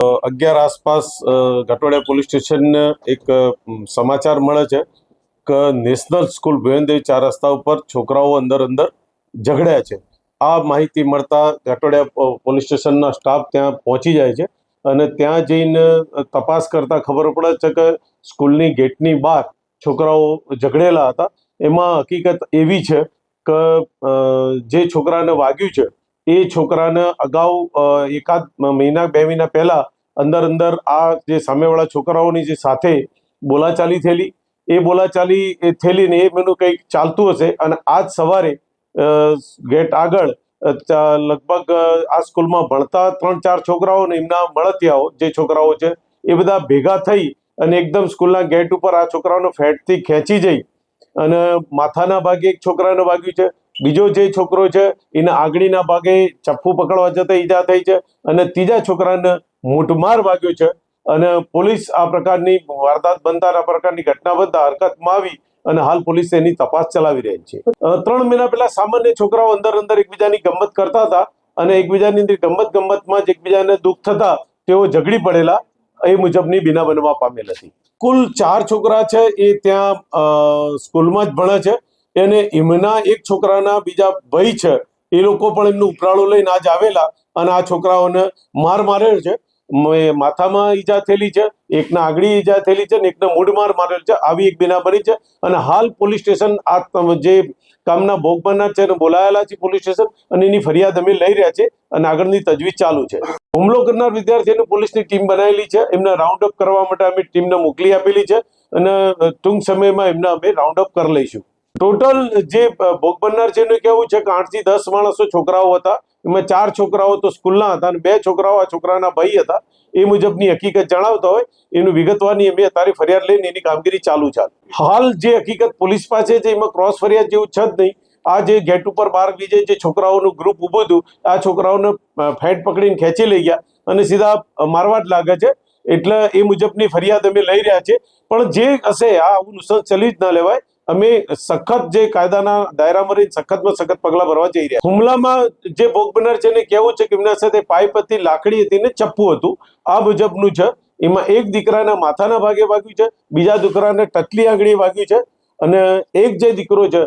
11 આસપાસ ઘાટોડિયા police station એક સમાચાર મળે છે કે નેશનલ સ્કૂલ ભુવનદેવ 4 રસ્તા ઉપર છોકરાઓ અંદર ઝઘડ્યા છે। આ માહિતી મળતા ઘાટોડિયા પોલીસ સ્ટેશનના સ્ટાફ ત્યાં પહોંચી જાય છે અને ત્યાં જઈને તપાસ કરતા ખબર પડે છે કે સ્કૂલની ગેટની બહાર છોકરાઓ ઝઘડેલા હતા। એમાં હકીકત એવી છે કે જે છોકરાને વાગ્યું છે એ છોકરાને અગાઉ એકાદ મહિના 2 મહિના પહેલા અંદર આ જે સામેવાળા છોકરાઓની જે સાથે બોલાચાલી થયેલી એ બોલાચાલી થયેલી ને એ મેનું કંઈક ચાલતું હશે અને આજ સવારે ગેટ આગળ લગભગ આ સ્કૂલમાં ભણતા 3-4 છોકરાઓ ને એમના મળતિયાઓ જે છોકરાઓ છે એ બધા ભેગા થઈ અને એકદમ સ્કૂલના ગેટ ઉપર આ છોકરાઓને ફેટથી ખેંચી જઈ અને માથાના ભાગે એક છોકરાને વાગ્યું છે। બીજો જે છોકરો છે એને આંગળીના ભાગે ચપ્પુ પકડવા જતા ઈજા થઈ છે અને ત્રીજા છોકરાને મૂઢમાર વાગ્યો છે અને પોલીસ આ પ્રકારની વારદાત બનતા આ પ્રકારની ઘટના બનતા હરકતમાં આવી અને હાલ પોલીસ એની તપાસ ચલાવી રહી છે। 3 મહિના પહેલા સામાન્ય છોકરાઓ અંદર એકબીજાની ગમત કરતા હતા અને એકબીજાની ગમતમાં જ એકબીજાને દુઃખ થતા તેઓ ઝઘડી પડેલા એ મુજબની બીના બનવા પામેલ હતી। કુલ 4 છોકરા છે એ ત્યાં સ્કૂલમાં જ ભણે છે અને એમના એક છોકરાના બીજા ભાઈ છે એ લોકો પણ એમનું ઉપરાળું લઈને આજ આવેલા અને આ છોકરાઓને માર મારેલ છે। માથામાં ઈજા થયેલી છે, એકના આંગળી ઈજા થયેલી છે અને એકને મૂઢમાર મારેલ છે। આવી એક બીના બની છે અને હાલ પોલીસ સ્ટેશન આ જે કામના ભોગ બનનાર છે એને બોલાયેલા છે પોલીસ સ્ટેશન અને એની ફરિયાદ અમે લઈ રહ્યા છે અને આગળની તજવીજ ચાલુ છે। હુમલો કરનાર વિદ્યાર્થીઓને પોલીસની ટીમ બનાવેલી છે, એમને રાઉન્ડ અપ કરવા માટે અમે ટીમને મોકલી આપેલી છે અને ટૂંક સમયમાં એમને અમે રાઉન્ડ અપ કરી લઈશું। ટોટલ જે ભોગ બનનાર છે એનું કહેવું છે કે 8 થી 10 માણસો છોકરાઓ હતા, એમાં 4 છોકરાઓ તો સ્કૂલના હતા અને 2 છોકરાઓ આ છોકરાના ભાઈ હતા। એ મુજબની હકીકત જણાવતા હોય એનું વિગતવારની અમે અત્યારે ફરિયાદ લઈને એની કામગીરી ચાલુ છે। હાલ જે હકીકત પોલીસ પાસે છે એમાં ક્રોસ ફરિયાદ જેવું છે જ નહીં। આ જે ગેટ ઉપર બહાર બીજે જે છોકરાઓનું ગ્રુપ ઊભું હતું આ છોકરાઓને ફેટ પકડીને ખેંચી લઈ ગયા અને સીધા મારવા જ લાગે છે, એટલે એ મુજબની ફરિયાદ અમે લઈ રહ્યા છે। પણ જે હશે આ આવું નુકસાન ચલી જ ના લેવાય। અમે સખત જે કાયદાના દાયરામાં રહીને સખતમાં સખત પગલાં ભરવા જઈ રહ્યા। હુમલામાં જે ભોગ બનનાર છે એને કહેવું છે કે એમના સાથે પાઇપ હતી, લાકડી હતી ને ચપ્પુ હતું, આ મુજબનું છે। એમાં એક દીકરાના માથાના ભાગે વાગ્યું છે, બીજા દીકરાને ટકલી આંગળી વાગ્યું છે અને એક જે દીકરો છે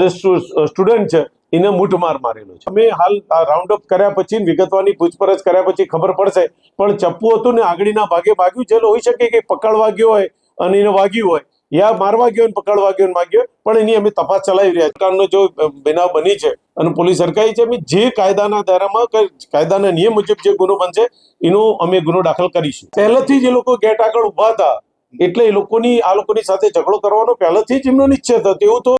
સ્ટુડન્ટ છે એને મૂઢમાર મારેલો છે। અમે હાલ રાઉન્ડ અપ કર્યા પછી વિગતવારની પૂછપરછ કર્યા પછી ખબર પડશે, પણ ચપ્પુ હતું ને આંગળીના ભાગે વાગ્યું છે એટલે હોઈ શકે કે પકડવા ગયો હોય અને એને વાગ્યું હોય યા મારવા ગયો પકડવા ગયો વાગ્યો, પણ એની અમે તપાસ ચલાવી રહ્યા। સરકારનો જો બનાવ બની છે અને પોલીસ સરકારી છે અમે જે કાયદાના દાયરામાં કાયદાના નિયમ મુજબ જે ગુનો બનશે એનો અમે ગુનો દાખલ કરીશું। પહેલેથી જ એ લોકો ગેટ આગળ ઉભા હતા એટલે આ લોકોની સાથે ઝઘડો કરવાનો પહેલેથી જ એમનો નિશ્ચય હતો। એવું તો